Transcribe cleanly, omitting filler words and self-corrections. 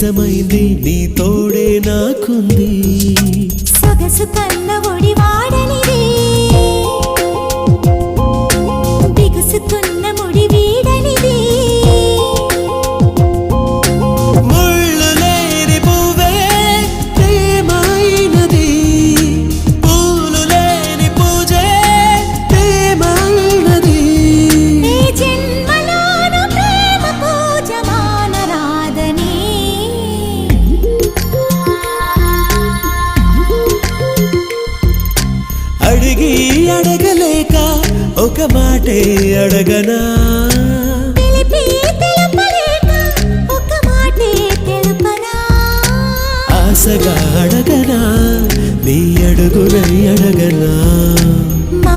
నిజమైంది నీ తోడే నాకుంది సొగసు కన్న ఒడి వాడనిది బిగుసుకున్న ముడి వీడనిది ముళ్ళు లేని పువ్వే ప్రేమైనది పూలు లేని పూజే ప్రేమైనది ఈ జన్మలోను ప్రేమ పూజ మానరాదని అడిగి అడగలేక ఒక మాటే అడగనా తెలిపి తెలుపలేక ఒక మాటే తెలుపనా ఆశగా అడగనా నీ అడుగునై అడగనా